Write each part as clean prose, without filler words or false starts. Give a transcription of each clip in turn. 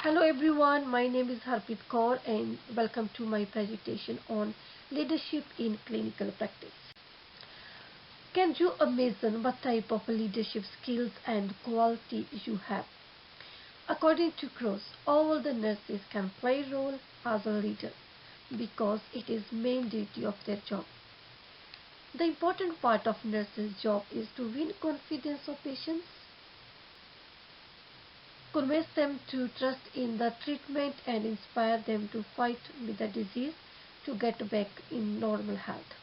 Hello everyone, my name is Harpreet Kaur and welcome to my presentation on leadership in clinical practice. Can you imagine what type of leadership skills and quality you have? According to Cross, all the nurses can play a role as a leader because it is main duty of their job. The important part of nurses' job is to win confidence of patients, convince them to trust in the treatment and inspire them to fight with the disease to get back in normal health.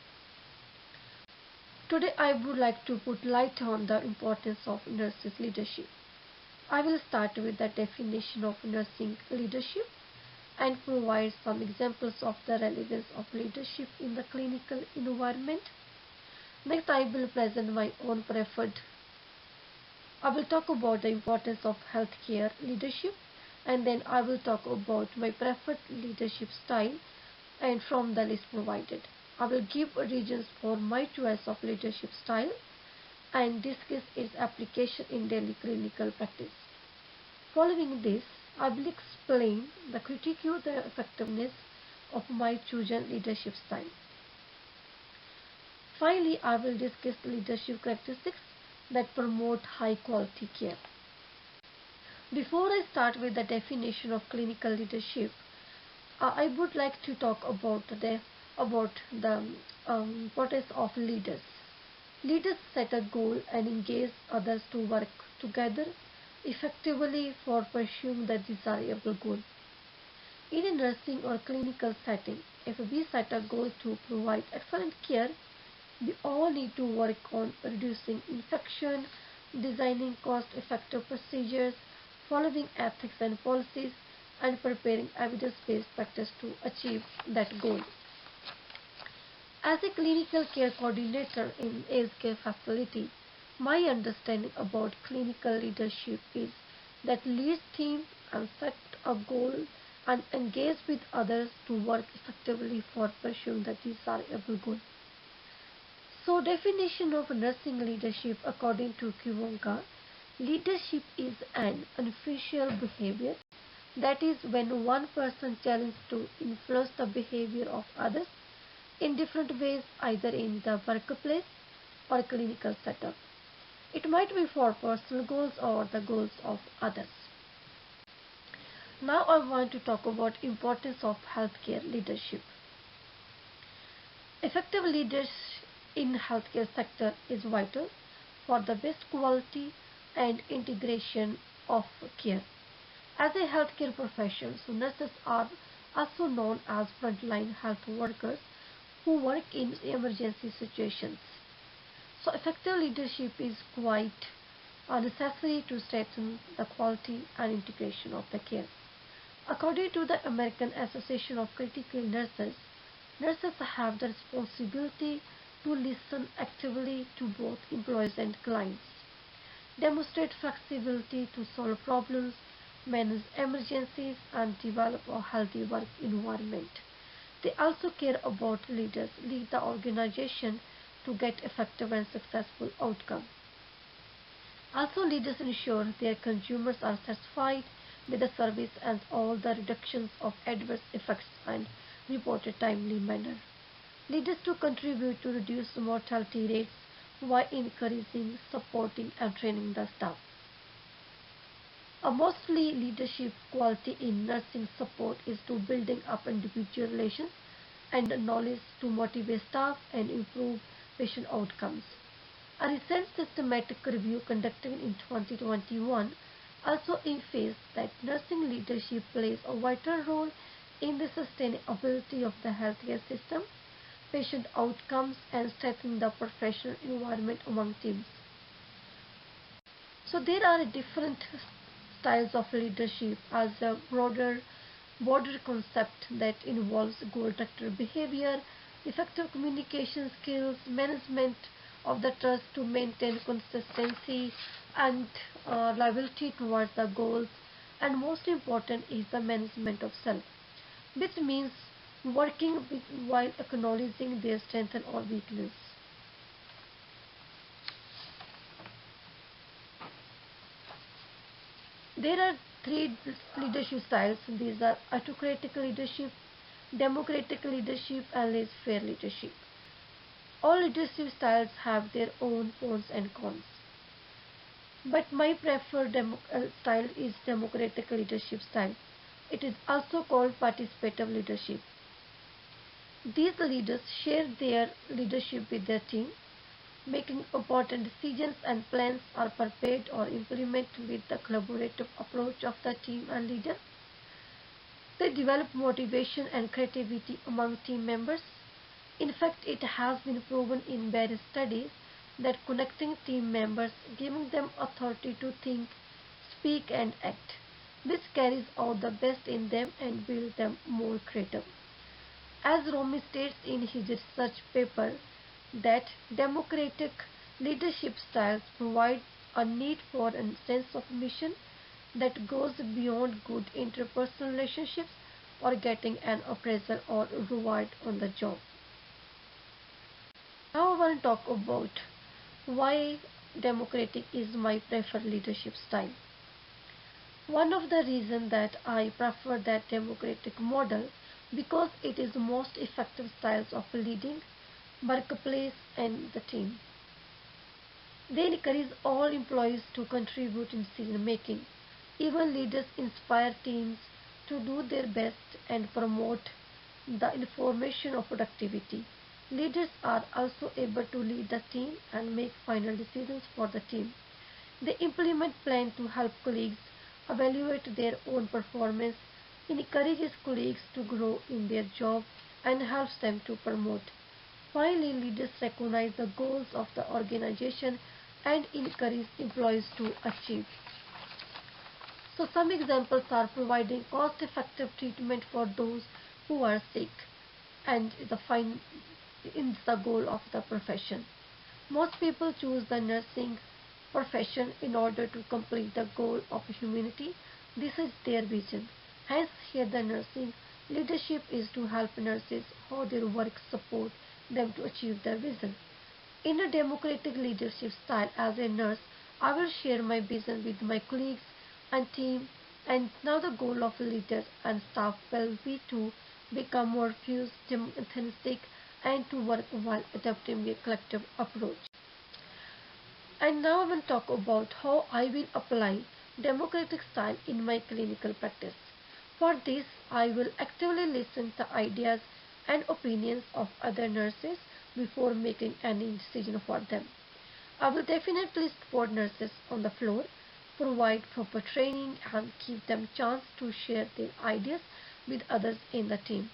Today I would like to put light on the importance of nurses' leadership. I will start with the definition of nursing leadership and provide some examples of the relevance of leadership in the clinical environment. Next I will present my own preferred. I will talk about the importance of healthcare leadership, and then I will talk about my preferred leadership style and from the list provided. I will give reasons for my choice of leadership style and discuss its application in daily clinical practice. Following this, I will explain the critical the effectiveness of my chosen leadership style. Finally, I will discuss leadership characteristics that promote high quality care. Before I start with the definition of clinical leadership, I would like to talk about the importance of leaders. Leaders set a goal and engage others to work together effectively for pursuing the desirable goal. In a nursing or clinical setting, if we set a goal to provide excellent care, we all need to work on reducing infection, designing cost-effective procedures, following ethics and policies, and preparing evidence-based practice to achieve that goal. As a clinical care coordinator in aged care facility, my understanding about clinical leadership is that lead team and set a goal and engage with others to work effectively for pursuing the desirable goal. So, definition of nursing leadership according to Kivonka, leadership is an unofficial behavior, that is when one person challenges to influence the behavior of others in different ways, either in the workplace or clinical setup. It might be for personal goals or the goals of others. Now I want to talk about importance of healthcare leadership. Effective leadership in healthcare sector is vital for the best quality and integration of care. As a healthcare profession, so nurses are also known as frontline health workers who work in emergency situations. So effective leadership is quite necessary to strengthen the quality and integration of the care. According to the American Association of Critical Nurses, nurses have the responsibility to listen actively to both employees and clients, demonstrate flexibility to solve problems, manage emergencies, and develop a healthy work environment. They also care about leaders, lead the organization to get effective and successful outcomes. Also, leaders ensure their consumers are satisfied with the service and all the reductions of adverse effects and reported timely manner. Leaders to contribute to reduce mortality rates while encouraging, supporting, and training the staff. A mostly leadership quality in nursing support is to building up individual relations and knowledge to motivate staff and improve patient outcomes. A recent systematic review conducted in 2021 also emphasized that nursing leadership plays a vital role in the sustainability of the healthcare system, patient outcomes, and strengthening the professional environment among teams. So there are different styles of leadership as a broader concept that involves goal-directed behavior, effective communication skills, management of the trust to maintain consistency and loyalty towards the goals, and most important is the management of self, which means working with, while acknowledging their strength or weakness. There are three leadership styles. These are autocratic leadership, democratic leadership, and laissez-faire leadership. All leadership styles have their own pros and cons. But my preferred style is democratic leadership style. It is also called participative leadership. These leaders share their leadership with their team, making important decisions and plans are prepared or implemented with the collaborative approach of the team and leader. They develop motivation and creativity among team members. In fact, it has been proven in various studies that connecting team members, giving them authority to think, speak, and act. This carries out the best in them and builds them more creative. As Romy states in his research paper, that democratic leadership styles provide a need for a sense of mission that goes beyond good interpersonal relationships or getting an appraisal or reward on the job. Now I want to talk about why democratic is my preferred leadership style. One of the reasons that I prefer that democratic model because it is the most effective styles of leading, workplace and the team. They encourage all employees to contribute in decision making. Even leaders inspire teams to do their best and promote the information of productivity. Leaders are also able to lead the team and make final decisions for the team. They implement plans to help colleagues evaluate their own performance, encourages colleagues to grow in their job, and helps them to promote. Finally, leaders recognize the goals of the organization and encourage employees to achieve. So some examples are providing cost-effective treatment for those who are sick and the fine is the goal of the profession. Most people choose the nursing profession in order to complete the goal of humanity. This is their vision. Hence, here the nursing leadership is to help nurses how their work support them to achieve their vision. In a democratic leadership style as a nurse, I will share my vision with my colleagues and team and now the goal of leaders and staff will be to become more fused, authentic and to work while adopting a collective approach. And now I will talk about how I will apply democratic style in my clinical practice. For this, I will actively listen to ideas and opinions of other nurses before making any decision for them. I will definitely support nurses on the floor, provide proper training and give them chance to share their ideas with others in the team.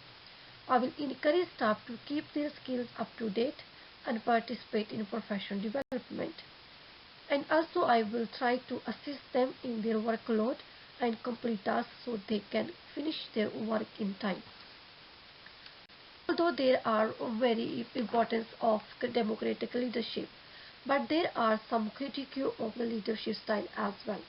I will encourage staff to keep their skills up to date and participate in professional development. And also I will try to assist them in their workload and complete tasks so they can finish their work in time. Although there are very importance of democratic leadership, but there are some critique of the leadership style as well.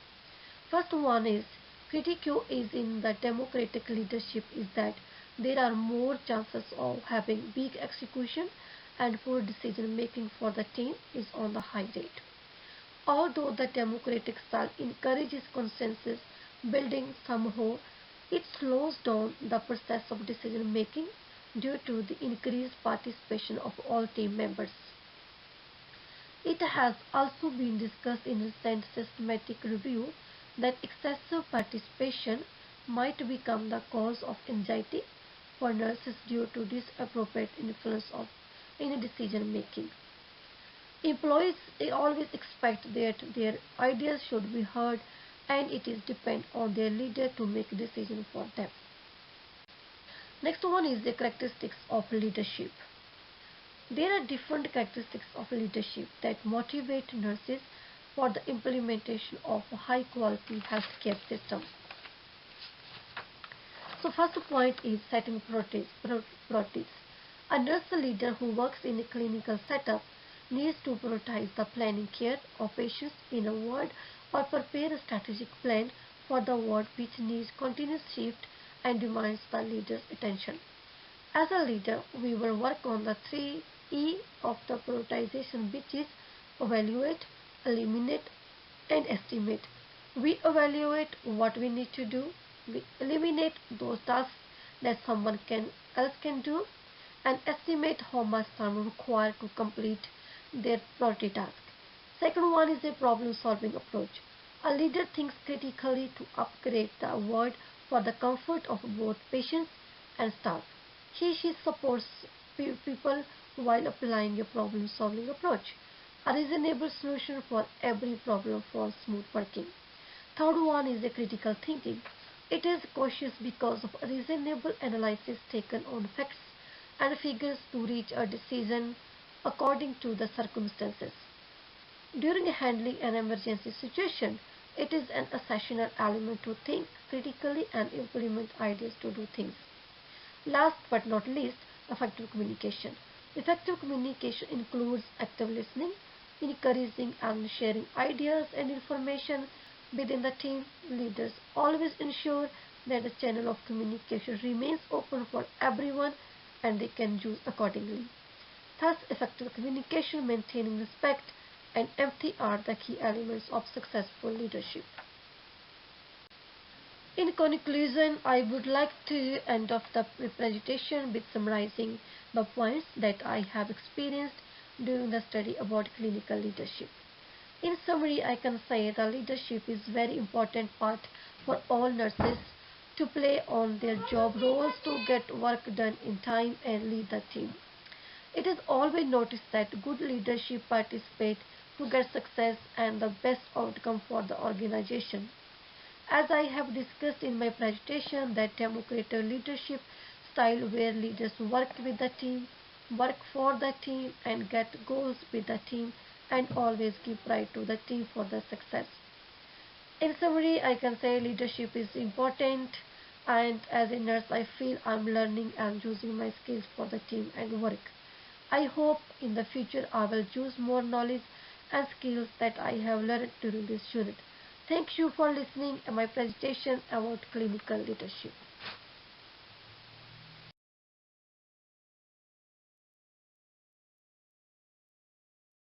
First one is critique is in the democratic leadership is that there are more chances of having big execution and poor decision making for the team is on the high rate. Although the democratic style encourages consensus building somehow, it slows down the process of decision making due to the increased participation of all team members. It has also been discussed in recent systematic review that excessive participation might become the cause of anxiety for nurses due to disappropriate influence of in decision making. Employees always expect that their ideas should be heard and it is depend on their leader to make decision for them. Next one is the characteristics of leadership. There are different characteristics of leadership that motivate nurses for the implementation of a high quality healthcare system. So first point is setting priorities. A nurse leader who works in a clinical setup needs to prioritize the planning care of patients in a ward or prepare a strategic plan for the ward which needs continuous shift and demands the leader's attention. As a leader, we will work on the 3E of the prioritization which is evaluate, eliminate and estimate. We evaluate what we need to do. We eliminate those tasks that else can do and estimate how much time required to complete their priority task. Second one is a problem solving approach. A leader thinks critically to upgrade the award for the comfort of both patients and staff. She supports people while applying a problem solving approach. A reasonable solution for every problem for smooth working. Third one is a critical thinking. It is cautious because of a reasonable analysis taken on facts and figures to reach a decision according to the circumstances. During handling an emergency situation, it is an essential element to think critically and implement ideas to do things. Last but not least, effective communication. Effective communication includes active listening, encouraging and sharing ideas and information within the team. Leaders always ensure that the channel of communication remains open for everyone and they can use accordingly. Thus, effective communication, maintaining respect, and empathy are the key elements of successful leadership. In conclusion, I would like to end off the presentation with summarizing the points that I have experienced during the study about clinical leadership. In summary, I can say that leadership is a very important part for all nurses to play on their job roles to get work done in time and lead the team. It is always noticed that good leadership participate to get success and the best outcome for the organization. As I have discussed in my presentation, that democratic leadership style where leaders work with the team, work for the team, and get goals with the team, and always give pride to the team for the success. In summary, I can say leadership is important, and as a nurse, I feel I'm learning and using my skills for the team and work. I hope in the future I will use more knowledge and skills that I have learned during this unit. Thank you for listening to my presentation about clinical leadership.